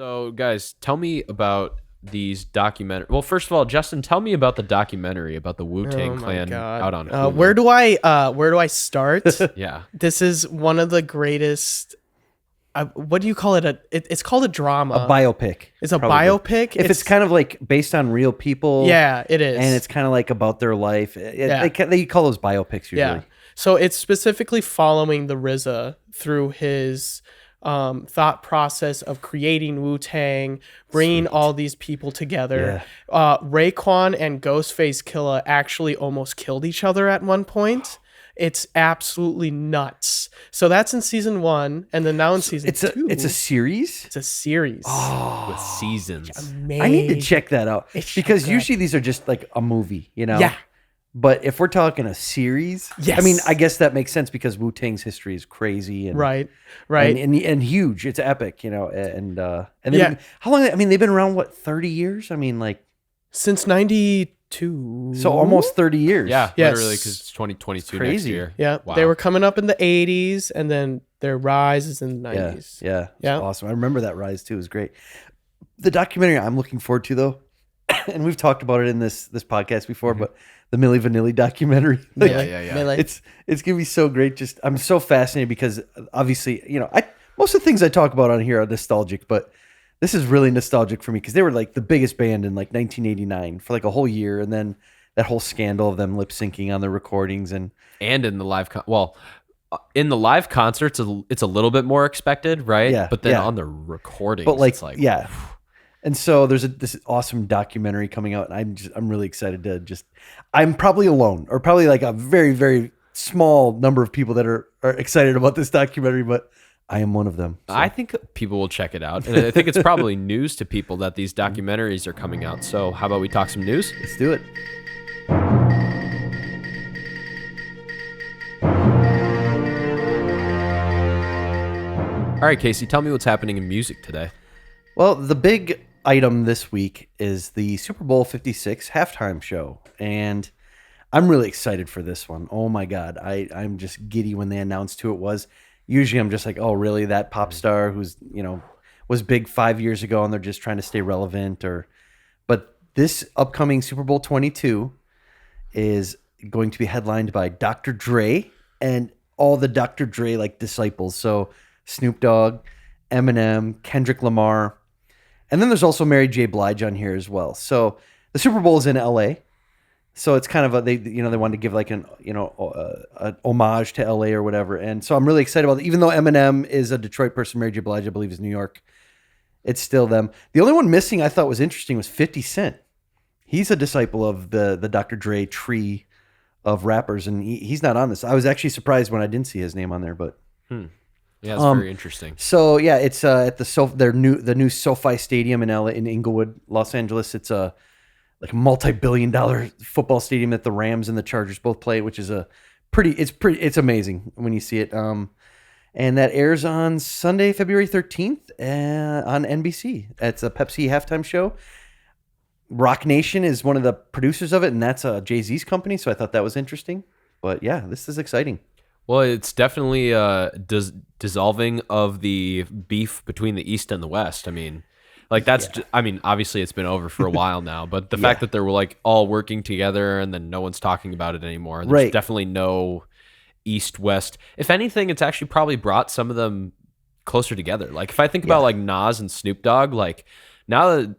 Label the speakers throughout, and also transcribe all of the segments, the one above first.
Speaker 1: So, guys, tell me about these documentary. Well, first of all, Justin, tell me about the documentary about the Wu-Tang
Speaker 2: Oh my
Speaker 1: Clan
Speaker 2: God.
Speaker 1: out on Hulu.
Speaker 2: Where do I start?
Speaker 1: Yeah.
Speaker 2: This is one of the greatest. What do you call it? It's called a drama.
Speaker 3: A biopic.
Speaker 2: It's a
Speaker 3: probably.
Speaker 2: biopic.
Speaker 3: If it's kind of like based on real people.
Speaker 2: Yeah, it is.
Speaker 3: And it's kind of like about their life.
Speaker 2: Yeah.
Speaker 3: They call those biopics usually.
Speaker 2: Yeah. So it's specifically following the RZA through his thought process of creating Wu-Tang, bringing all these people together.
Speaker 3: Yeah.
Speaker 2: Raekwon and Ghostface Killah actually almost killed each other at one point. It's absolutely nuts. So that's in season 1, and then now in season 2.
Speaker 3: It's a series?
Speaker 2: It's a series.
Speaker 1: With seasons.
Speaker 2: Amazing.
Speaker 3: I need to check that out.
Speaker 2: It's
Speaker 3: Because
Speaker 2: so good.
Speaker 3: usually these are just like a movie, you know?
Speaker 2: Yeah.
Speaker 3: But if we're talking a series,
Speaker 2: Yes.
Speaker 3: I mean, I guess that makes sense because Wu-Tang's history is crazy and
Speaker 2: Right.
Speaker 3: and huge. It's epic, you know. And
Speaker 2: Yeah.
Speaker 3: how long? I mean, they've been around what 30 years? I mean, like
Speaker 2: Since 92.
Speaker 3: so almost 30 years.
Speaker 1: Yeah,
Speaker 2: Yes.
Speaker 1: literally, because it's 2022 next
Speaker 3: crazy.
Speaker 1: year.
Speaker 2: Yeah.
Speaker 1: Wow.
Speaker 2: They were coming up in the 80s, and then their rise is in the 90s.
Speaker 3: Yeah, it's
Speaker 2: Yeah.
Speaker 3: awesome. I remember that rise too. It was great. The documentary I'm looking forward to though, and we've talked about it in this podcast before, but the Milli Vanilli documentary. Like,
Speaker 1: Yeah.
Speaker 2: Melee.
Speaker 3: It's gonna be so great. Just I'm so fascinated because obviously, you know, most of the things I talk about on here are nostalgic, but this is really nostalgic for me because they were like the biggest band in like 1989 for like a whole year, and then that whole scandal of them lip syncing on their recordings and
Speaker 1: And in the live, in the live concerts, it's a little bit more expected, right?
Speaker 3: Yeah,
Speaker 1: But then
Speaker 3: yeah.
Speaker 1: on the recordings,
Speaker 3: but like,
Speaker 1: it's like,
Speaker 3: yeah. And so there's this awesome documentary coming out, and I'm really excited to I'm probably alone, or probably like a very, very small number of people that are excited about this documentary, but I am one of them. So.
Speaker 1: I think people will check it out. And I think it's probably news to people that these documentaries are coming out. So how about we talk some news?
Speaker 3: Let's do it.
Speaker 1: All right, Casey, tell me what's happening in music today.
Speaker 3: Well, the big item this week is the Super Bowl 56 halftime show, and I'm really excited for this one. Oh my God, I'm just giddy when they announced who it was. Usually I'm just like, oh really, that pop star who's, you know, was big 5 years ago and they're just trying to stay relevant, but this upcoming Super Bowl 22 is going to be headlined by Dr. Dre and all the Dr. Dre like disciples. So Snoop Dogg, Eminem, Kendrick Lamar, and then there's also Mary J. Blige on here as well. So the Super Bowl is in LA. So it's kind of they wanted to give like an homage to LA or whatever. And so I'm really excited about it. Even though Eminem is a Detroit person, Mary J. Blige, I believe, is New York. It's still them. The only one missing I thought was interesting was 50 Cent. He's a disciple of the Dr. Dre tree of rappers, and he's not on this. I was actually surprised when I didn't see his name on there, but
Speaker 1: Yeah, it's very interesting.
Speaker 3: so yeah, it's at the new SoFi Stadium in LA, in Inglewood, Los Angeles. It's a multi-billion-dollar football stadium that the Rams and the Chargers both play, which is it's amazing when you see it. And that airs on Sunday, February 13th on NBC. It's a Pepsi halftime show. Rock Nation is one of the producers of it, and that's Jay-Z's company, so I thought that was interesting. But yeah, this is exciting.
Speaker 1: Well, it's definitely dissolving of the beef between the East and the West. I mean, like that's, I mean, obviously it's been over for a while now, but the fact that they were like all working together and then no one's talking about it anymore. There's definitely no East-West. If anything, it's actually probably brought some of them closer together. Like if I think about like Nas and Snoop Dogg, like now that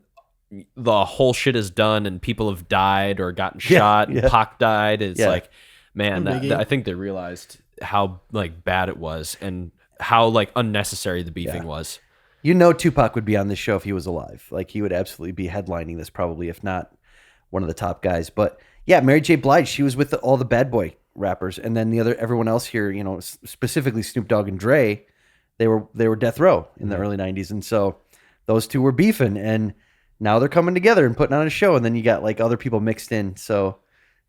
Speaker 1: the whole shit is done and people have died or gotten shot and Pac died, it's like, man, I think they realized how like bad it was and how like unnecessary the beefing was.
Speaker 3: You know, Tupac would be on this show if he was alive. Like he would absolutely be headlining this, probably, if not one of the top guys. But yeah, Mary J. Blige, she was with all the bad boy rappers, and then everyone else here, you know, specifically Snoop Dogg and Dre, they were death row in the early '90s, and so those two were beefing, and now they're coming together and putting on a show, and then you got like other people mixed in. So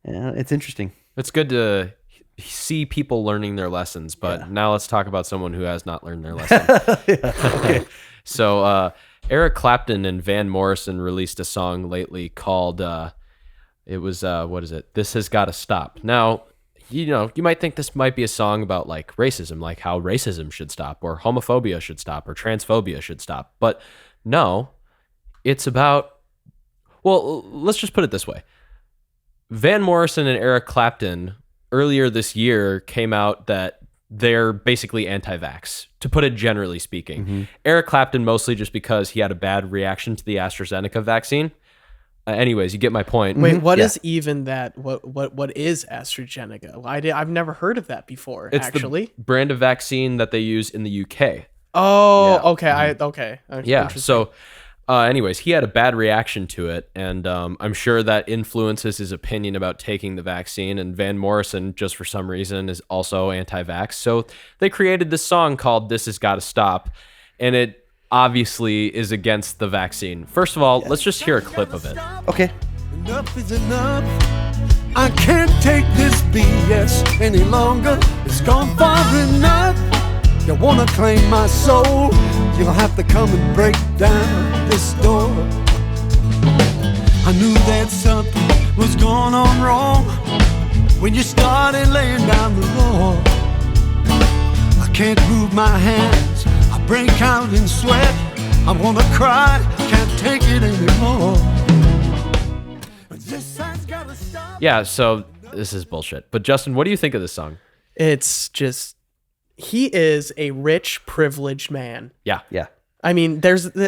Speaker 3: yeah, it's interesting.
Speaker 1: It's good to see people learning their lessons, but now let's talk about someone who has not learned their lesson.
Speaker 3: Okay.
Speaker 1: So Eric Clapton and Van Morrison released a song lately called it was what is it? This Has Gotta Stop. Now, you know, you might think this might be a song about like racism, like how racism should stop or homophobia should stop or transphobia should stop. But No, it's about, well, let's just put it this way. Van Morrison and Eric Clapton earlier this year came out that they're basically anti-vax, to put it generally speaking. Eric Clapton mostly just because he had a bad reaction to the AstraZeneca vaccine. Anyways, you get my point.
Speaker 2: Wait, what is even that? What is AstraZeneca? I've never heard of that before.
Speaker 1: It's
Speaker 2: actually,
Speaker 1: the brand of vaccine that they use in the UK.
Speaker 2: Oh, okay. Okay.
Speaker 1: Yeah. So, anyways, he had a bad reaction to it, and I'm sure that influences his opinion about taking the vaccine. And Van Morrison, just for some reason, is also anti-vax. So they created this song called "This Has Got to Stop," and it obviously is against the vaccine. First of all, let's just hear a clip of it.
Speaker 3: Okay.
Speaker 4: Enough is enough. I can't take this BS any longer. It's gone far enough. You wanna claim my soul? You'll have to come and break down this door. I knew that something was going on wrong when you started laying down the law. I can't move my hands, I break out in sweat. I wanna cry, can't take it anymore. This side's gotta stop.
Speaker 1: Yeah, so this is bullshit. But Justin, what do you think of this song?
Speaker 2: it's just he is a rich, privileged man.
Speaker 1: Yeah.
Speaker 3: Yeah.
Speaker 2: I mean,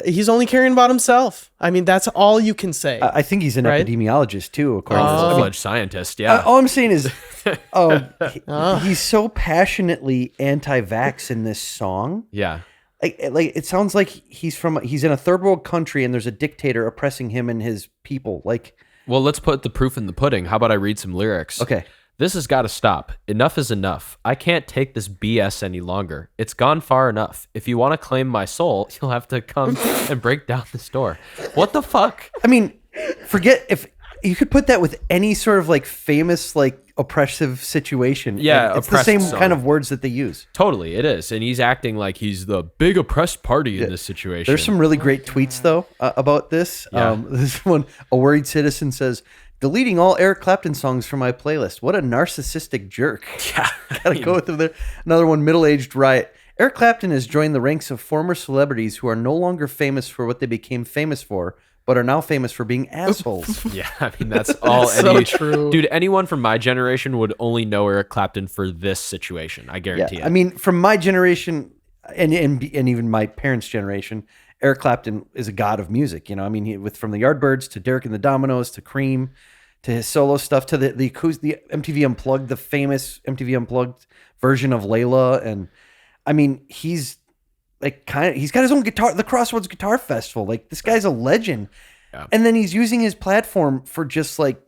Speaker 2: he's only caring about himself. I mean, that's all you can say.
Speaker 3: I think he's an
Speaker 2: Right?
Speaker 3: epidemiologist too, according to this.
Speaker 1: Full-fledged scientist, yeah.
Speaker 3: All I'm saying is, he's so passionately anti-vax in this song.
Speaker 1: Yeah.
Speaker 3: Like it sounds like he's in a third world country and there's a dictator oppressing him and his people. Like,
Speaker 1: Well, let's put the proof in the pudding. How about I read some lyrics?
Speaker 3: okay,
Speaker 1: This has got to stop. Enough is enough. I can't take this BS any longer. It's gone far enough. If you want to claim my soul, you'll have to come and break down this door. What the fuck?
Speaker 3: I mean, forget if you could put that with any sort of like famous like oppressive situation.
Speaker 1: Yeah,
Speaker 3: and it's the
Speaker 1: oppressed
Speaker 3: same
Speaker 1: song.
Speaker 3: kind of words that they use.
Speaker 1: Totally, it is. And he's acting like he's the big oppressed party in this situation.
Speaker 3: There's some really great tweets though about this.
Speaker 1: Yeah.
Speaker 3: This one, a worried citizen says, "Deleting all Eric Clapton songs from my playlist. What a narcissistic jerk."
Speaker 1: Yeah.
Speaker 3: Gotta go with them there. Another one, middle-aged riot. Eric Clapton has joined the ranks of former celebrities who are no longer famous for what they became famous for, but are now famous for being assholes.
Speaker 1: Yeah, I mean, that's all.
Speaker 2: That's so true.
Speaker 1: Dude, anyone from my generation would only know Eric Clapton for this situation. I guarantee it.
Speaker 3: I mean, from my generation and even my parents' generation, Eric Clapton is a god of music. You know, I mean, from the Yardbirds to Derek and the Dominoes to Cream to his solo stuff to the MTV Unplugged, the famous MTV Unplugged version of Layla. And I mean, he's got his own guitar, the Crossroads Guitar Festival. Like, this guy's a legend.
Speaker 1: Yeah.
Speaker 3: And then he's using his platform for just like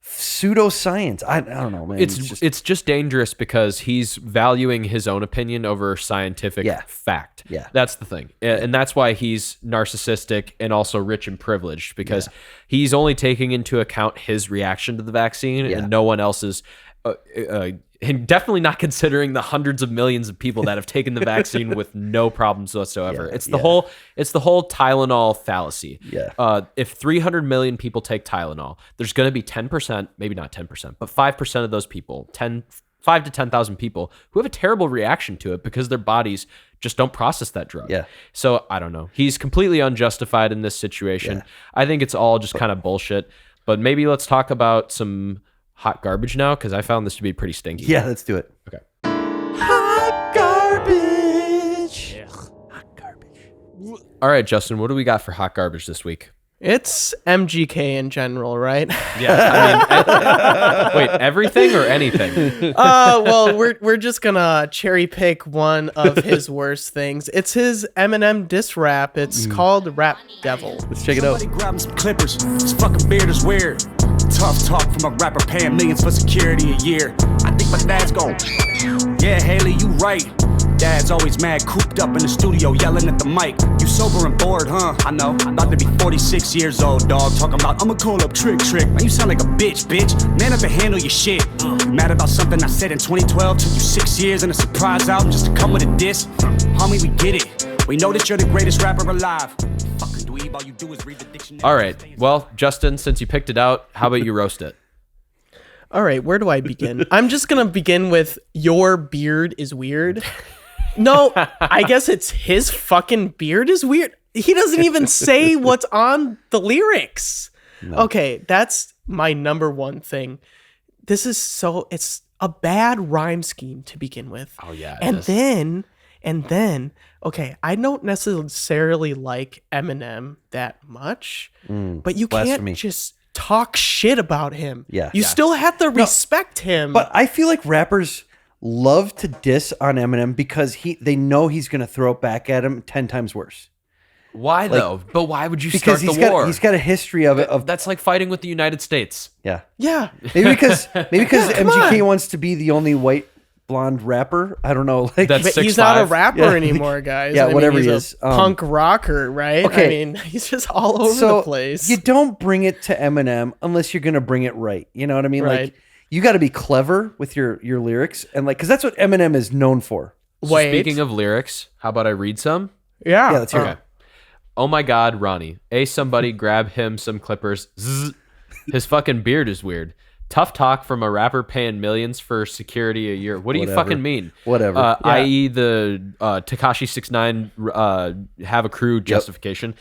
Speaker 3: pseudoscience. I don't know, man.
Speaker 1: It's just dangerous because he's valuing his own opinion over scientific fact.
Speaker 3: Yeah.
Speaker 1: That's the thing. And that's why he's narcissistic and also rich and privileged, because he's only taking into account his reaction to the vaccine and no one else's, and definitely not considering the hundreds of millions of people that have taken the vaccine with no problems whatsoever. It's the whole Tylenol fallacy.
Speaker 3: Yeah.
Speaker 1: If 300 million people take Tylenol, there's going to be 10%, maybe not 10%, but 5% of those people, 5 to 10,000 people who have a terrible reaction to it because their bodies just don't process that drug.
Speaker 3: Yeah.
Speaker 1: So I don't know. He's completely unjustified in this situation.
Speaker 3: Yeah.
Speaker 1: I think it's all just kind of bullshit. But maybe let's talk about some hot garbage now, because I found this to be pretty stinky.
Speaker 3: Yeah, let's do it.
Speaker 1: Okay.
Speaker 3: Hot garbage. Hot garbage.
Speaker 1: All right, Justin, what do we got for hot garbage this week?
Speaker 2: It's MGK in general, right?
Speaker 1: Yeah. I mean, wait, everything or anything?
Speaker 2: Well, we're just gonna cherry pick one of his worst things. It's his Eminem diss rap. It's called Rap Devil.
Speaker 3: Let's check it out.
Speaker 4: Somebody grab him some clippers. His fucking beard is weird. Tough talk from a rapper paying millions for security a year. I think my dad's gone. Yeah, Haley, you right. Dad's always mad, cooped up in the studio, yelling at the mic. You sober and bored, huh? I know. About to be 46 years old, dog. Talking about, I'ma call up Trick. Man, you sound like a bitch. Man up and handle your shit. You mad about something I said in 2012? Took you 6 years and a surprise album just to come with a diss? Homie, we get it. We know that you're the greatest rapper alive. Fucking dweeb, all you do is read the dictionary.
Speaker 1: All right. Well, Justin, since you picked it out, how about you roast it?
Speaker 2: All right, where do I begin? I'm just gonna begin with your beard is weird. No, I guess it's his fucking beard is weird. He doesn't even say what's on the lyrics. No. Okay, that's my number one thing. This is it's a bad rhyme scheme to begin with.
Speaker 1: Oh yeah.
Speaker 2: And then, okay, I don't necessarily like Eminem that much, but you can't just talk shit about him.
Speaker 3: Yeah.
Speaker 2: You still have to respect him.
Speaker 3: But I feel like rappers love to diss on Eminem because they know he's going to throw it back at him 10 times worse.
Speaker 1: Why though? But why would you start the war?
Speaker 3: He's got a history of it.
Speaker 1: That's like fighting with the United States.
Speaker 3: Yeah.
Speaker 2: Yeah.
Speaker 3: Maybe because MGK wants to be the only white blonde rapper. I don't know. Like
Speaker 1: That's
Speaker 2: he's not a rapper anymore, guys.
Speaker 3: Yeah, whatever
Speaker 2: he's
Speaker 3: he is.
Speaker 2: Punk rocker, right?
Speaker 3: Okay.
Speaker 2: I mean, he's just all over the place.
Speaker 3: You don't bring it to Eminem unless you're going to bring it right. You know what I mean?
Speaker 2: Right.
Speaker 3: Like you got to be clever with your lyrics and like, cause that's what Eminem is known for.
Speaker 1: So speaking of lyrics, how about I read some?
Speaker 2: Yeah.
Speaker 3: Yeah, let's hear it.
Speaker 1: Oh my God, Ronnie. Somebody grab him some clippers. Zzz. His fucking beard is weird. Tough talk from a rapper paying millions for security a year. What do you fucking mean?
Speaker 3: Whatever.
Speaker 1: I.e. the Tekashi 6ix9ine have a crew justification.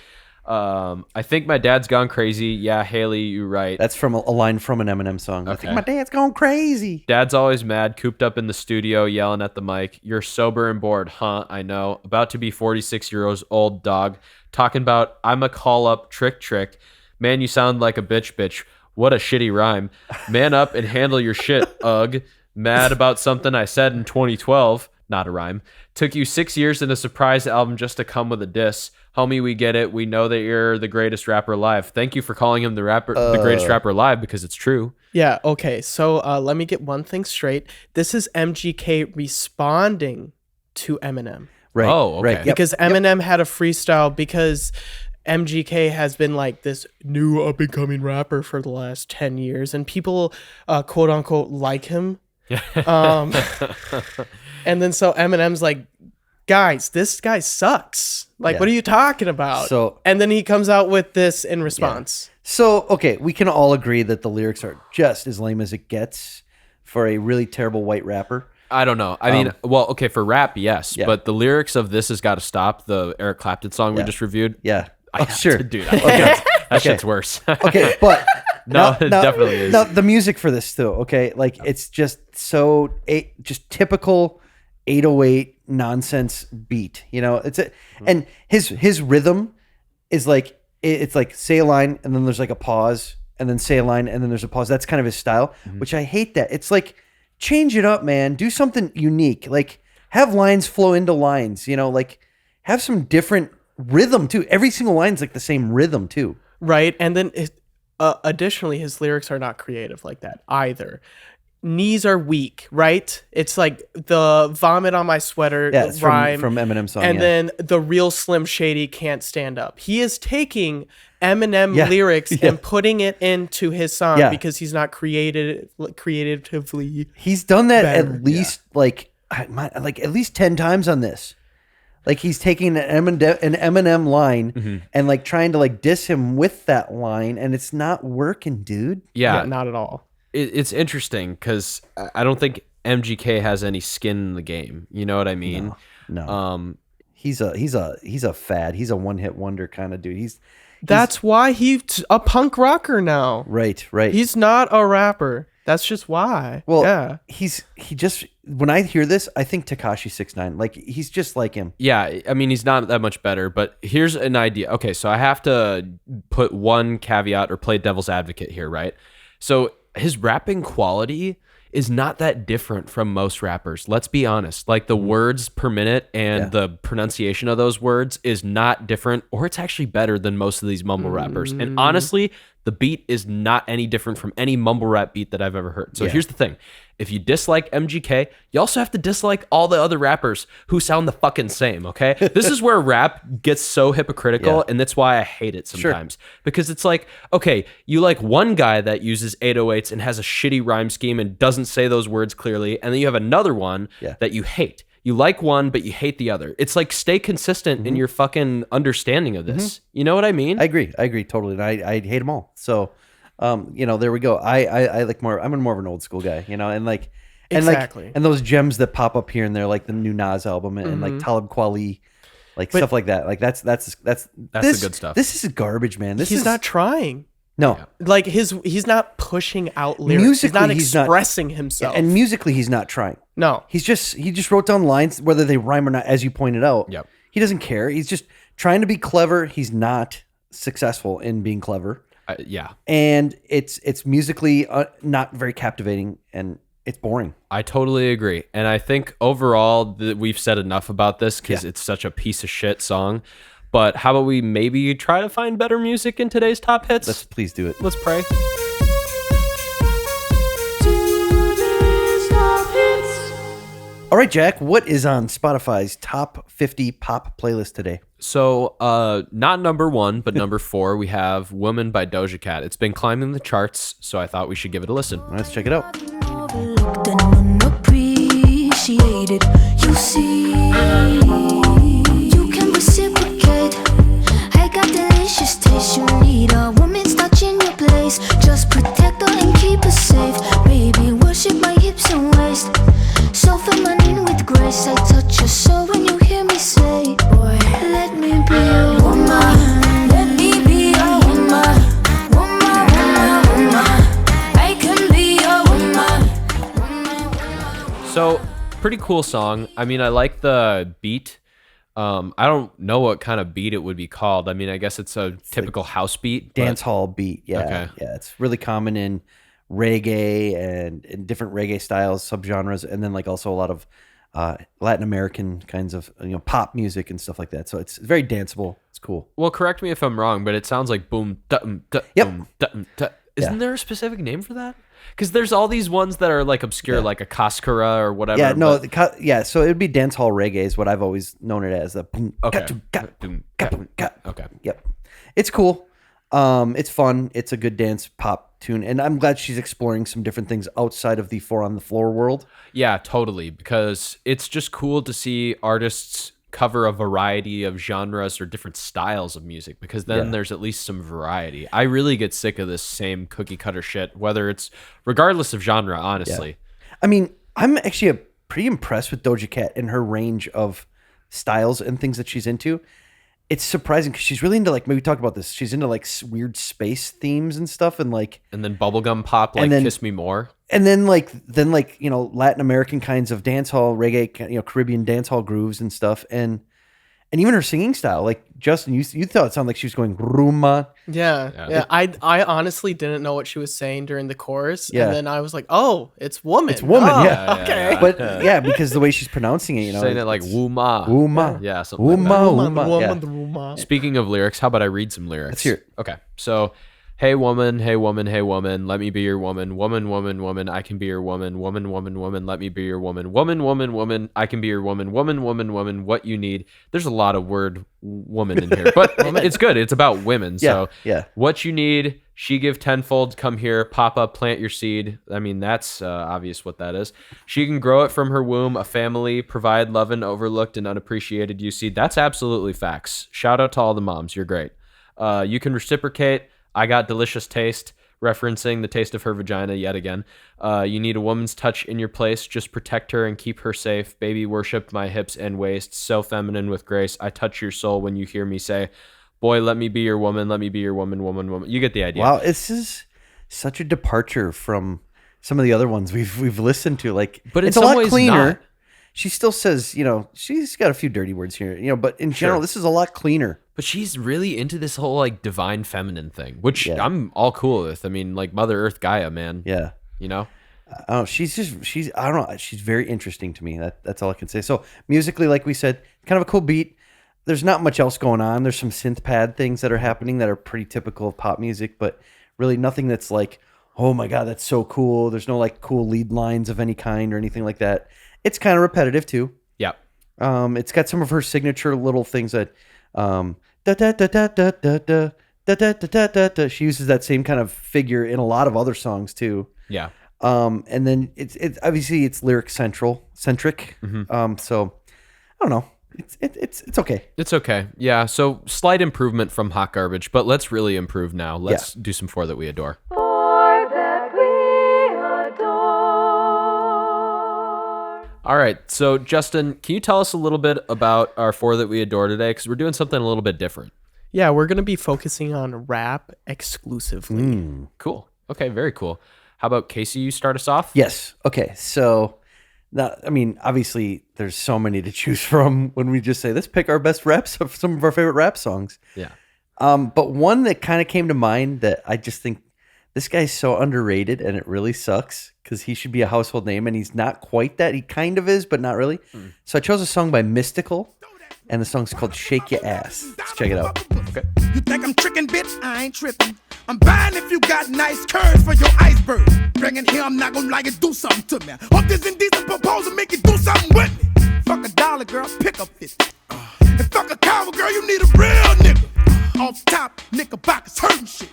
Speaker 1: I think my dad's gone crazy. Yeah, Haley, you're right.
Speaker 3: That's from a line from an Eminem song. I think my dad's gone crazy.
Speaker 1: Dad's always mad, cooped up in the studio, yelling at the mic. You're sober and bored, huh? I know. About to be 46 years old, dog. Talking about, I'm a call up trick. Man, you sound like a bitch. What a shitty rhyme. Man up and handle your shit, ugh. Mad about something I said in 2012. Not a rhyme. Took you 6 years in a surprise album just to come with a diss. Homie, we get it. We know that you're the greatest rapper alive. Thank you for calling him the greatest rapper alive because it's true.
Speaker 2: Yeah, okay. So let me get one thing straight. This is MGK responding to Eminem.
Speaker 3: Right.
Speaker 1: Oh, okay.
Speaker 3: Right.
Speaker 2: Because Eminem had a freestyle because MGK has been like this new up and coming rapper for the last 10 years and people quote unquote like him. And then so Eminem's like, guys, this guy sucks. Like, what are you talking about? And then he comes out with this in response.
Speaker 3: Yeah. So, okay, we can all agree that the lyrics are just as lame as it gets for a really terrible white rapper.
Speaker 1: I don't know. I mean, well, okay, for rap, yes. Yeah. But the lyrics of This Has Got to Stop, the Eric Clapton song we just reviewed.
Speaker 3: Yeah.
Speaker 1: I have to do that. Okay. That shit's worse.
Speaker 3: Okay, but...
Speaker 1: No, it definitely is.
Speaker 3: No, the music for this, too, okay? Like, it's just just typical 808 nonsense beat, you know? And his rhythm is like, it's like say a line, and then there's like a pause, and then say a line, and then there's a pause. That's kind of his style, which I hate that. It's like, change it up, man. Do something unique. Like, have lines flow into lines, you know? Like, have some different rhythm, too. Every single line's like the same rhythm, too.
Speaker 2: Right, and then... additionally, his lyrics are not creative like that either. Knees are weak, right? It's like the vomit on my sweater rhyme
Speaker 3: from Eminem song,
Speaker 2: and then the real Slim Shady can't stand up. He is taking Eminem lyrics and putting it into his song because he's not creatively.
Speaker 3: He's done that at least like at least 10 times on this. Like he's taking an Eminem line and like trying to like diss him with that line, and it's not working, dude.
Speaker 1: Yeah,
Speaker 2: not at all.
Speaker 1: It's interesting because I don't think MGK has any skin in the game. You know what I mean?
Speaker 3: No. He's a fad. He's a one-hit wonder kind of dude.
Speaker 2: That's why he's a punk rocker now.
Speaker 3: Right.
Speaker 2: He's not a rapper. That's just why.
Speaker 3: Well,
Speaker 2: yeah.
Speaker 3: He just when I hear this, I think Tekashi 6ix9ine. Like he's just like him.
Speaker 1: Yeah, I mean he's not that much better, but here's an idea. Okay, so I have to put one caveat or play devil's advocate here, right? So his rapping quality is not that different from most rappers. Let's be honest. Like the words per minute and the pronunciation of those words is not different, or it's actually better than most of these mumble rappers. And honestly, the beat is not any different from any mumble rap beat that I've ever heard. So here's the thing. If you dislike MGK, you also have to dislike all the other rappers who sound the fucking same, okay? This is where rap gets so hypocritical, and that's why I hate it sometimes. Because it's like, okay, you like one guy that uses 808s and has a shitty rhyme scheme and doesn't say those words clearly, and then you have another one that you hate. You like one, but you hate the other. It's like, stay consistent in your fucking understanding of this. You know what I mean?
Speaker 3: I agree totally. And I hate them all. So, there we go. I like more. I'm more of an old school guy, and like, and
Speaker 2: exactly.
Speaker 3: and those gems that pop up here and there, like the new Nas album and like Talib Kweli, like stuff like that. Like that's
Speaker 1: the good stuff.
Speaker 3: This is garbage, man.
Speaker 2: He's not trying.
Speaker 3: No,
Speaker 2: like he's not pushing out lyrics. He's not expressing himself.
Speaker 3: And musically, he's not trying.
Speaker 2: No,
Speaker 3: he just wrote down lines, whether they rhyme or not, as you pointed out.
Speaker 1: Yep.
Speaker 3: He doesn't care. He's just trying to be clever. He's not successful in being clever.
Speaker 1: Yeah.
Speaker 3: And it's musically not very captivating, and it's boring.
Speaker 1: I totally agree. And I think overall that we've said enough about this because it's such a piece of shit song. But how about we maybe try to find better music in today's top hits?
Speaker 3: Let's please do it.
Speaker 1: Let's pray.
Speaker 3: All right, Jack, what is on Spotify's top 50 pop playlist today?
Speaker 1: So, not number 1, but number 4, we have Woman by Doja Cat. It's been climbing the charts, so I thought we should give it a listen.
Speaker 3: Let's check it out.
Speaker 5: Unappreciated, you see, you can reciprocate. I got delicious taste. You need a woman's touch in your place. Just protect her and keep her safe. Baby, worship my hips and waist. So feminine with grace. I touch your soul when you hear me say, boy, let me be a woman. Let me be a woman. Woman, woman, woman. I can be a woman.
Speaker 1: So, pretty cool song. I mean, I like the beat. I don't know what kind of beat it would be called. I mean, I guess it's a typical house beat.
Speaker 3: Dance hall beat. Yeah.
Speaker 1: Okay.
Speaker 3: Yeah. It's really common in reggae and in different reggae styles, subgenres, and then like also a lot of Latin American kinds of pop music and stuff like that. So it's very danceable. It's cool.
Speaker 1: Well, correct me if I'm wrong, but it sounds like boom,
Speaker 3: Yep.
Speaker 1: Isn't there a specific name for that? Because there's all these ones that are like obscure, like a Kaskara or whatever.
Speaker 3: Yeah, no, so it would be dance hall reggae is what I've always known it as. The boom,
Speaker 1: Okay.
Speaker 3: Okay. Yep. It's cool. It's fun. It's a good dance pop tune, and I'm glad she's exploring some different things outside of the 4 on the floor world.
Speaker 1: Yeah, totally. Because it's just cool to see artists cover a variety of genres or different styles of music, because then there's at least some variety. I really get sick of this same cookie cutter shit, whether it's regardless of genre, honestly.
Speaker 3: Yeah. I mean, I'm actually pretty impressed with Doja Cat and her range of styles and things that she's into. It's surprising because she's really into, like, maybe we talked about this. She's into like weird space themes and stuff, and
Speaker 1: then bubblegum pop, like Kiss Me More.
Speaker 3: And then Latin American kinds of dance hall reggae, Caribbean dance hall grooves and stuff, and even her singing style. Like Justin, you thought it sounded like she was going rumma.
Speaker 2: Yeah. I honestly didn't know what she was saying during the chorus,
Speaker 3: Yeah.
Speaker 2: and then I was like, oh, it's woman.
Speaker 3: It's woman.
Speaker 2: Oh,
Speaker 3: Yeah.
Speaker 2: okay.
Speaker 3: But because the way she's pronouncing it,
Speaker 1: Saying it like wooma.
Speaker 3: Wooma.
Speaker 1: Yeah, something like that.
Speaker 2: Woman.
Speaker 1: Speaking of lyrics, how about I read some lyrics?
Speaker 3: Let's hear it.
Speaker 1: Okay, so, hey woman, hey woman, hey woman, let me be your woman. Woman, woman, woman, I can be your woman. Woman, woman, woman, let me be your woman. Woman, woman, woman, I can be your woman. Woman, woman, woman, what you need. There's a lot of word woman in here, but it's good. It's about women. So what you need, she give tenfold, come here, pop up, plant your seed. I mean, that's obvious what that is. She can grow it from her womb, a family, provide love and overlooked and unappreciated you see. That's absolutely facts. Shout out to all the moms. You're great. You can reciprocate. I got delicious taste, referencing the taste of her vagina yet again. You need a woman's touch in your place. Just protect her and keep her safe. Baby, worship my hips and waist. So feminine with grace. I touch your soul when you hear me say, boy, let me be your woman. Let me be your woman, woman, woman. You get the idea.
Speaker 3: Wow, this is such a departure from some of the other ones we've listened to. But it's a lot cleaner.
Speaker 1: Not.
Speaker 3: She still says, she's got a few dirty words here, but in general, this is a lot cleaner.
Speaker 1: But she's really into this whole like divine feminine thing, which I'm all cool with. I mean, like Mother Earth Gaia, man.
Speaker 3: Yeah. She's I don't know. She's very interesting to me. That's all I can say. So musically, like we said, kind of a cool beat. There's not much else going on. There's some synth pad things that are happening that are pretty typical of pop music, but really nothing that's like, oh my God, that's so cool. There's no like cool lead lines of any kind or anything like that. It's kind of repetitive too.
Speaker 1: Yeah.
Speaker 3: It's got some of her signature little things that, da da da da da da da da da da da da. She uses that same kind of figure in a lot of other songs too.
Speaker 1: Yeah.
Speaker 3: And then it's obviously it's lyric centric.
Speaker 1: Mm-hmm.
Speaker 3: So I don't know. It's okay.
Speaker 1: It's okay. Yeah. So slight improvement from Hot Garbage, but let's really improve now. Let's do some For That We Adore. All right. So, Justin, can you tell us a little bit about our four that we adore today? Because we're doing something a little bit different.
Speaker 2: Yeah, we're going to be focusing on rap exclusively.
Speaker 1: Cool. Okay, very cool. How about Casey, you start us off?
Speaker 3: Yes. Okay. So, now, I mean, obviously, there's so many to choose from when we just say, let's pick our best raps of some of our favorite rap songs.
Speaker 1: Yeah.
Speaker 3: But one that kind of came to mind that I just think this guy's so underrated and it really sucks because he should be a household name and he's not quite that. He kind of is, but not really. So I chose a song by Mystikal and the song's called Shake Your Ass. Let's check it out.
Speaker 1: Okay.
Speaker 6: You think I'm tricking, bitch? I ain't tripping. I'm buying if you got nice curves for your iceberg. Bringing here, I'm not gonna like it, do something to me. Hope this indecent proposal make you do something with me. Fuck $1, girl, pick up 50. And fuck a coward, girl, you need a real nigga. Off top, knickerbockers hurting shit.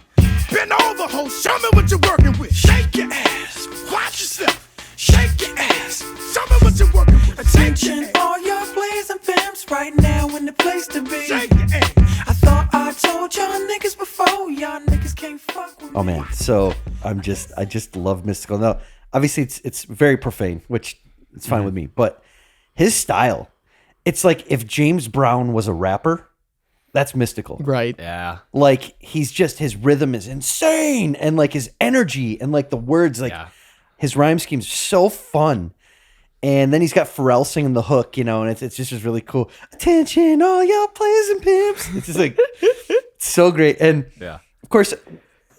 Speaker 6: Bend over, ho, show me what you're working with. Shake your ass, watch yourself. Shake your ass, show me what you're working with.
Speaker 7: Attention, all your players and pimps right now in the place to be.
Speaker 6: Shake your ass.
Speaker 7: I thought I told y'all niggas before, y'all niggas can't fuck with me.
Speaker 3: Oh man, so I just love Mystikal. Now, obviously it's very profane, which it's fine with me, but his style, it's like if James Brown was a rapper, that's Mystikal.
Speaker 2: Right.
Speaker 1: Yeah.
Speaker 3: Like he's just his rhythm is insane and like his energy and like the words, like his rhyme scheme's so fun. And then he's got Pharrell singing the hook, you know, and it's just really cool. Attention, all y'all players and pimps. It's just like so great. And of course,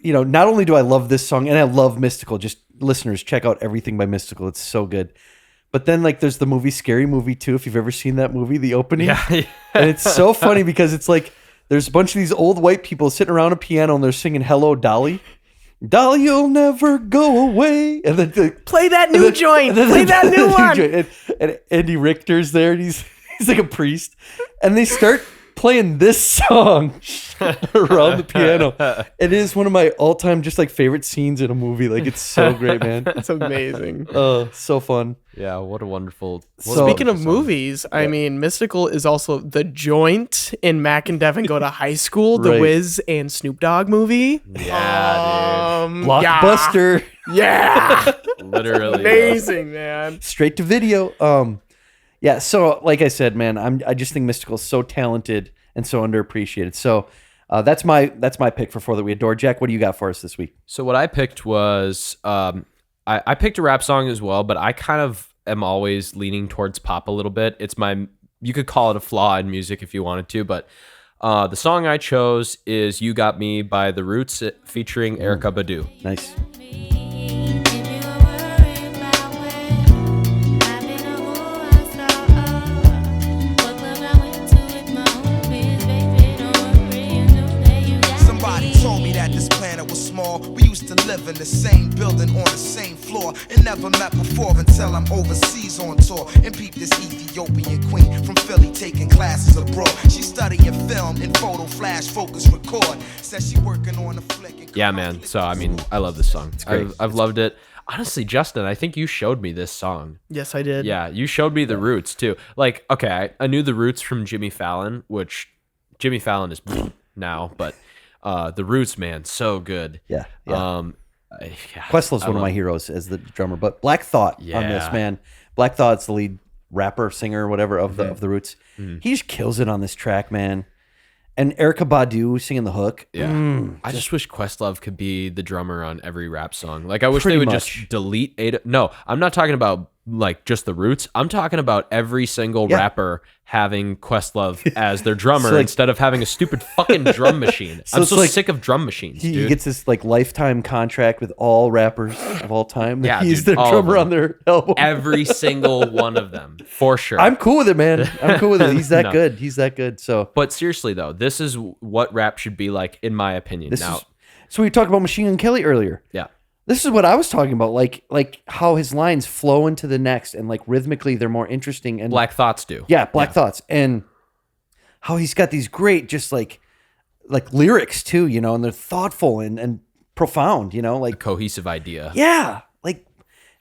Speaker 3: you know, not only do I love this song and I love Mystikal, just listeners, check out everything by Mystikal. It's so good. But then like there's the movie Scary Movie 2, if you've ever seen that movie, the opening.
Speaker 1: Yeah.
Speaker 3: And it's so funny because it's like there's a bunch of these old white people sitting around a piano and they're singing Hello Dolly. Dolly, you'll never go away. And then like,
Speaker 2: Play that new joint. Play that new one.
Speaker 3: And Andy Richter's there, and he's like a priest. And they start playing this song around the piano. It is one of my all-time just like favorite scenes in a movie. Like it's so great, man.
Speaker 2: It's amazing.
Speaker 3: Oh, so fun.
Speaker 1: Yeah, what a wonderful.
Speaker 2: Speaking of movies, I mean, Mystikal is also the joint in Mac and Devin Go to High School, the
Speaker 3: Right.
Speaker 2: Wiz and Snoop Dogg movie.
Speaker 1: Yeah,
Speaker 3: Blockbuster.
Speaker 2: Yeah.
Speaker 1: dude. Literally.
Speaker 2: Amazing, man.
Speaker 3: Straight to video. Yeah, so like I said, man, I just think Mystikal is so talented and so underappreciated. So that's my pick for four that we adore. Jack, what do you got for us this week?
Speaker 1: So what I picked was I picked a rap song as well, but I kind of am always leaning towards pop a little bit. It's you could call it a flaw in music if you wanted to, but the song I chose is "You Got Me" by The Roots featuring Erykah Badu.
Speaker 3: Nice.
Speaker 6: Somebody told me that this planet was small. We used to live in the same building on the same floor and never met before until I'm overseas on tour and peep this Ethiopian queen from Philly taking classes abroad. She's studying film and photo, flash, focus, record. Says she working on a flick.
Speaker 1: Yeah, man. So I mean, I love this song. I've loved it. Honestly, Justin, I think you showed me this song.
Speaker 2: Yes, I did.
Speaker 1: Yeah, you showed me The Roots too. Like, okay, I knew The Roots from Jimmy Fallon, which Jimmy Fallon is now, but The Roots, man, so good.
Speaker 3: Yeah.
Speaker 1: I
Speaker 3: Questlove's one of
Speaker 1: love
Speaker 3: my
Speaker 1: it.
Speaker 3: heroes as the drummer, but Black Thought on this,
Speaker 1: Yeah.
Speaker 3: man. Black Thought's the lead rapper, singer, whatever of the Roots. He just kills it on this track, man. And Erykah Badu singing the hook.
Speaker 1: Yeah. I just wish Questlove could be the drummer on every rap song. Like, I wish
Speaker 3: Pretty
Speaker 1: they would
Speaker 3: much.
Speaker 1: just delete No, I'm not talking about like just the Roots. I'm talking about every single rapper having Questlove as their drummer
Speaker 3: So, like-
Speaker 1: instead of having a stupid fucking drum machine.
Speaker 3: So
Speaker 1: I'm
Speaker 3: it's
Speaker 1: so
Speaker 3: like
Speaker 1: sick of drum machines,
Speaker 3: He
Speaker 1: dude.
Speaker 3: gets this like lifetime contract with all rappers of all time.
Speaker 1: Yeah,
Speaker 3: He's
Speaker 1: dude,
Speaker 3: their
Speaker 1: all of
Speaker 3: drummer
Speaker 1: them.
Speaker 3: on their album.
Speaker 1: Every single one of them, for sure.
Speaker 3: I'm cool with it, man. I'm cool with it. He's that
Speaker 1: No.
Speaker 3: good. He's that good. So
Speaker 1: But seriously though, this is what rap should be like, in my opinion.
Speaker 3: this
Speaker 1: Now,
Speaker 3: is so we talked about Machine Gun Kelly earlier.
Speaker 1: yeah,
Speaker 3: This is what I was talking about, like how his lines flow into the next, and like rhythmically they're more interesting. And
Speaker 1: Black Thoughts do.
Speaker 3: yeah, Black Thoughts, and how he's got these great, just like lyrics too, you know, and they're thoughtful and profound, you know, like
Speaker 1: Cohesive idea.
Speaker 3: yeah, like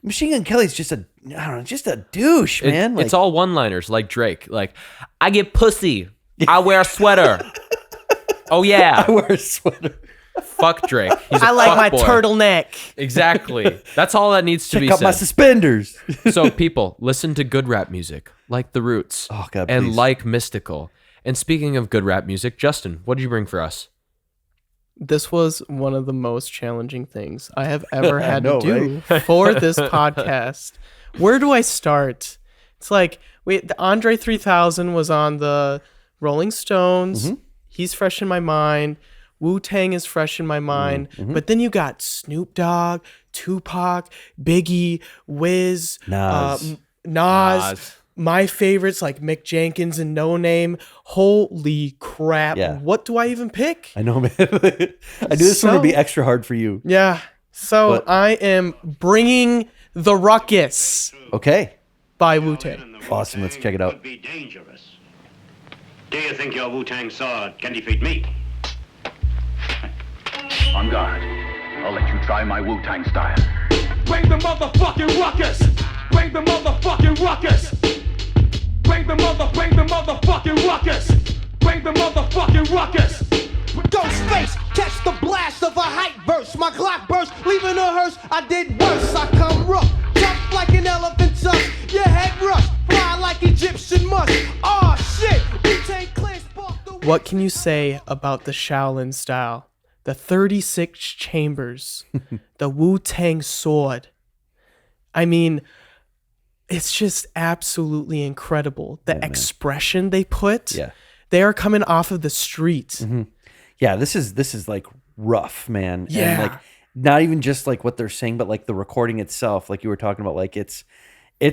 Speaker 3: Machine Gun Kelly's just a I don't know, just a douche, man.
Speaker 1: It's all one-liners like Drake. Like, I get pussy. I wear a sweater. Oh yeah.
Speaker 3: I wear a sweater.
Speaker 1: Fuck Drake. He's a
Speaker 2: I like my
Speaker 1: fuckboy.
Speaker 2: turtleneck.
Speaker 1: Exactly. That's all that needs to be
Speaker 3: Check out
Speaker 1: said.
Speaker 3: my suspenders.
Speaker 1: So people, listen to good rap music, like The Roots,
Speaker 3: Oh, God,
Speaker 1: and
Speaker 3: please.
Speaker 1: like Mystikal. And speaking of good rap music, Justin, what did you bring for us?
Speaker 2: This was one of the most challenging things I have ever had
Speaker 3: know,
Speaker 2: to do for this podcast. Where do I start? It's like, the Andre 3000 was on the Rolling Stones. He's fresh in my mind. Wu-Tang is fresh in my mind. But then you got Snoop Dogg, Tupac, Biggie, Wiz, Nas. My favorites like Mick Jenkins and No Name. Holy crap.
Speaker 3: Yeah.
Speaker 2: What do I even pick?
Speaker 3: I know, man. I knew this one would be extra hard for you.
Speaker 2: Yeah. So
Speaker 3: But-
Speaker 2: I am bringing The Ruckus
Speaker 3: Okay.
Speaker 2: by Wu-Tang.
Speaker 3: Awesome. Let's check it out.
Speaker 8: Would be dangerous. Do you think your Wu-Tang sword can defeat me?
Speaker 9: On guard. I'll let you try my Wu-Tang style.
Speaker 4: Bring the motherfucking ruckus. Bring the motherfucking ruckus. Bring the motherfucking ruckus. Bring the motherfucking ruckus.
Speaker 10: Ghostface, catch the blast of a hype verse. My clock burst, leaving a hearse. I did worse. I come rough, tough like an elephant tusk. Your head rush, fly like Egyptian musk. Aw, shit, Wu-Tang Clan sparked the.
Speaker 2: What can you say about the Shaolin style? The 36 chambers, the Wu-Tang sword. I mean, it's just absolutely incredible. The expression they put.
Speaker 3: Yeah.
Speaker 2: They are coming off of the street.
Speaker 3: Yeah, this is like rough, man.
Speaker 2: Yeah.
Speaker 3: And like not even just like what they're saying, but like the recording itself, like you were talking about, like it's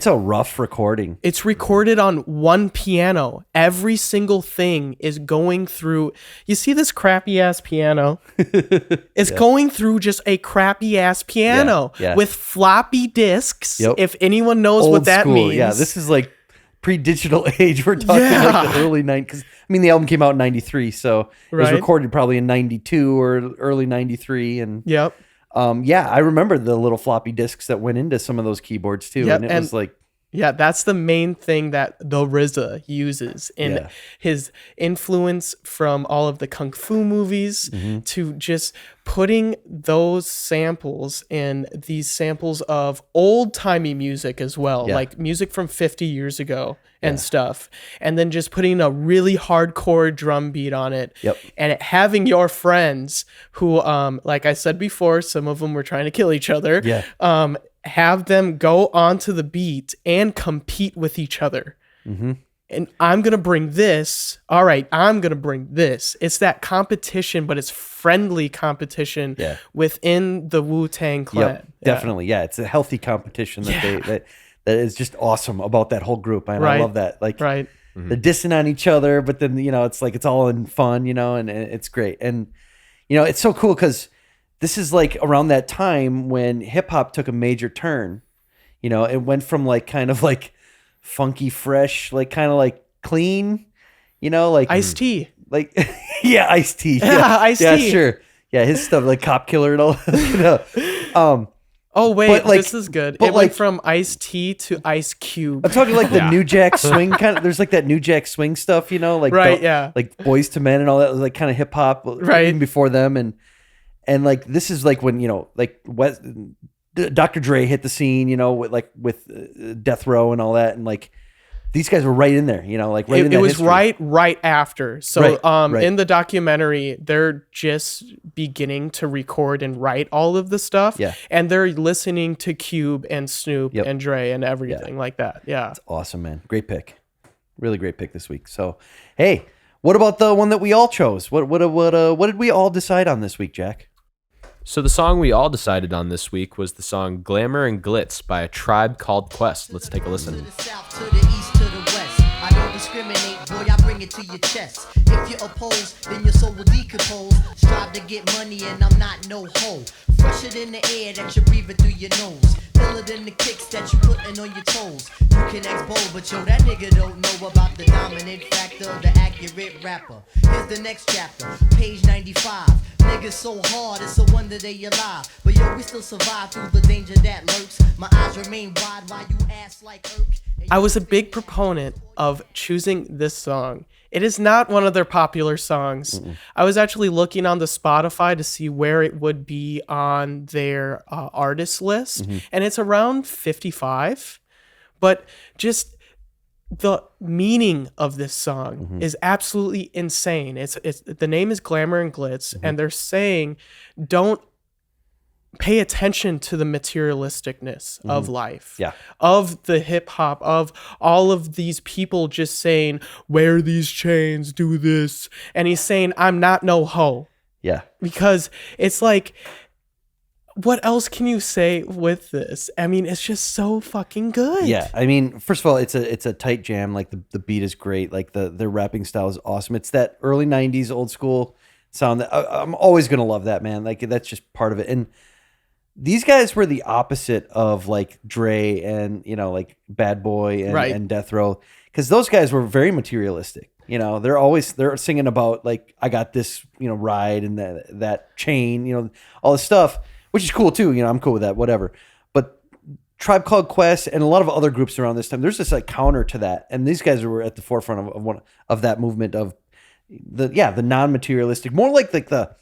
Speaker 3: a rough recording.
Speaker 2: It's recorded on one piano. Every single thing is going through. You see this crappy ass piano? It's going through just a crappy ass piano
Speaker 3: Yeah.
Speaker 2: with floppy disks.
Speaker 3: Yep.
Speaker 2: If anyone knows
Speaker 3: Old
Speaker 2: what that
Speaker 3: school.
Speaker 2: means.
Speaker 3: Yeah, this is like pre-digital age. We're talking like the early 90s. Because I mean, the album came out in 93, so it was
Speaker 2: Right.
Speaker 3: recorded probably in 92 or early 93. And
Speaker 2: Yep.
Speaker 3: I remember the little floppy disks that went into some of those keyboards too.
Speaker 2: Yep,
Speaker 3: And it
Speaker 2: and-
Speaker 3: was like,
Speaker 2: Yeah, that's the main thing that the RZA uses in
Speaker 3: Yeah.
Speaker 2: his influence from all of the kung fu movies
Speaker 3: Mm-hmm.
Speaker 2: to just putting those samples and these samples of old-timey music as well,
Speaker 3: Yeah.
Speaker 2: like music from 50 years ago and stuff, and then just putting a really hardcore drum beat on it.
Speaker 3: Yep.
Speaker 2: And having your friends who, like I said before, some of them were trying to kill each other.
Speaker 3: Yeah.
Speaker 2: Have them go onto the beat and compete with each other.
Speaker 3: Mm-hmm.
Speaker 2: And I'm going to bring this. All right, I'm going to bring this. It's that competition, but it's friendly competition within the Wu-Tang Clan.
Speaker 3: yep, definitely. Yeah, it's a healthy competition that that is just awesome about that whole group. And I
Speaker 2: Right.
Speaker 3: love that. Like,
Speaker 2: Right.
Speaker 3: they're dissing on each other, but then, it's like, it's all in fun, and it's great. And, it's so cool because this is like around that time when hip hop took a major turn. It went from like kind of like funky, fresh, like kind of like clean, like
Speaker 2: Ice-T.
Speaker 3: like, yeah, Ice-T.
Speaker 2: Yeah, Ice-T.
Speaker 3: Yeah, sure. Yeah, his stuff like Cop Killer and all.
Speaker 2: Oh, wait,
Speaker 3: But, like-
Speaker 2: this is good.
Speaker 3: but,
Speaker 2: It
Speaker 3: like-
Speaker 2: went from Ice-T to Ice Cube.
Speaker 3: I'm talking like the New Jack Swing kind of. There's like that New Jack Swing stuff, like
Speaker 2: Right, yeah.
Speaker 3: like Boys to Men and all that, like kind of hip hop,
Speaker 2: Right.
Speaker 3: Even before them, and like this is like when like Dr. Dre hit the scene, with Death Row and all that, and like these guys were right in there, like right in
Speaker 2: It
Speaker 3: that
Speaker 2: was
Speaker 3: history.
Speaker 2: right after. So
Speaker 3: Right.
Speaker 2: in the documentary, they're just beginning to record and write all of the stuff.
Speaker 3: Yeah.
Speaker 2: And they're listening to Cube and Snoop
Speaker 3: Yep.
Speaker 2: and Dre and everything like that. Yeah.
Speaker 3: Awesome, man. Great pick. Really great pick this week. So, hey, what about the one that we all chose? What did we all decide on this week, Jack?
Speaker 1: So the song we all decided on this week was the song Glamour and Glitz by A Tribe Called Quest. Let's take a listen.
Speaker 11: To the south, to the east, to the west. I don't discriminate, boy, I bring it to your chest. If you oppose, then your soul will decompose. Strive to get money and I'm not no hoe. Fresher than the air that you're breathing through your nose. Filler than the kicks that you putting on your toes. You can ex bold, but yo, that nigga don't know about the dominant factor, the accurate rapper. Here's the next chapter, page 95. Niggas so hard, it's a wonder they alive. But yo, we still survive through the danger that lurks. My eyes remain wide while you ass like irk.
Speaker 2: I was a big proponent of choosing this song It is not one of their popular songs. I was actually looking on the Spotify to see where it would be on their artist list, and it's around 55. But just the meaning of this song is absolutely insane. It's the name is Glamour and Glitz, and they're saying, don't pay attention to the materialisticness of life, of the hip hop, of all of these people just saying, wear these chains, do this. And he's saying, I'm not no hoe.
Speaker 3: Yeah.
Speaker 2: Because it's like, what else can you say with this? I mean, it's just so fucking good.
Speaker 3: Yeah. I mean, first of all, it's a tight jam. Like the beat is great. Like their rapping style is awesome. It's that early 90s old school sound that I'm always going to love that, man. Like that's just part of it. And these guys were the opposite of like Dre and, like Bad Boy and Death Row, because those guys were very materialistic. They're singing about like, I got this, ride and that chain, all this stuff, which is cool too. I'm cool with that, whatever. But Tribe Called Quest and a lot of other groups around this time, there's this like counter to that. And these guys were at the forefront of that movement of the non-materialistic, more like the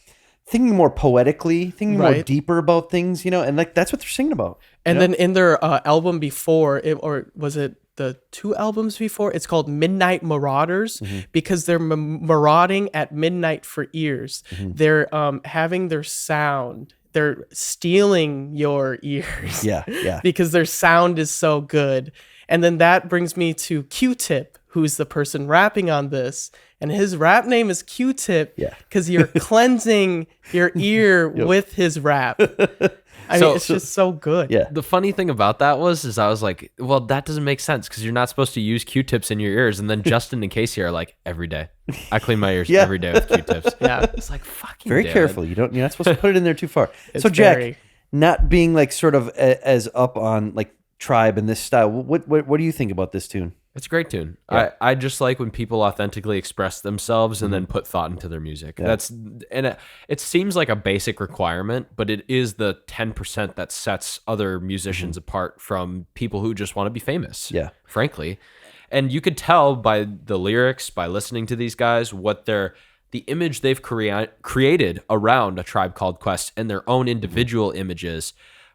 Speaker 3: thinking more poetically, thinking more deeper about things, and like that's what they're singing about.
Speaker 2: And then in their album before, or was it the 2 albums before? It's called Midnight Marauders, because they're marauding at midnight for ears. They're having their sound. They're stealing your ears.
Speaker 3: Yeah.
Speaker 2: Because their sound is so good. And then that brings me to Q-Tip, who's the person rapping on this. And his rap name is Q-Tip because you're cleansing your ear with his rap. I mean, it's just so good.
Speaker 3: Yeah.
Speaker 1: The funny thing about that is I was like, well, that doesn't make sense because you're not supposed to use Q-tips in your ears. And then Justin and Casey are like, every day. I clean my ears every day with Q-tips.
Speaker 2: Yeah.
Speaker 1: It's like, fucking
Speaker 3: very
Speaker 1: dude.
Speaker 3: careful. You're not supposed to put it in there too far. So Jack, not being like sort of as up on like Tribe and this style, what do you think about this tune?
Speaker 1: It's a great tune.
Speaker 3: Yeah.
Speaker 1: I just like when people authentically express themselves and then put thought into their music.
Speaker 3: Yeah.
Speaker 1: It seems like a basic requirement, but it is the 10% that sets other musicians apart from people who just want to be famous.
Speaker 3: Yeah.
Speaker 1: Frankly. And you could tell by the lyrics, by listening to these guys, what the image they've created around A Tribe Called Quest and their own individual images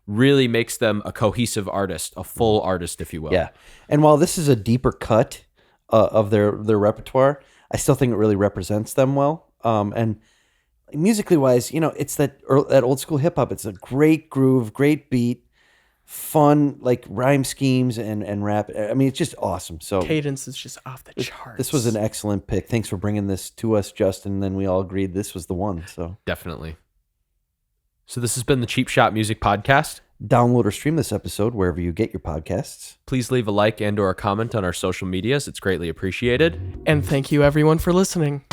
Speaker 1: really makes them a cohesive artist, a full artist, if you will.
Speaker 3: Yeah. And while this is a deeper cut of their repertoire, I still think it really represents them well. And musically wise, it's that old school hip hop. It's a great groove, great beat, fun, like rhyme schemes and rap. I mean, it's just awesome. So
Speaker 2: cadence is just off the charts.
Speaker 3: This was an excellent pick. Thanks for bringing this to us, Justin. And then we all agreed this was the one. So
Speaker 1: definitely. So this has been the Cheap Shot Music Podcast.
Speaker 3: Download or stream this episode wherever you get your podcasts.
Speaker 1: Please leave a like and or a comment on our social medias. It's greatly appreciated.
Speaker 2: And thank you everyone for listening.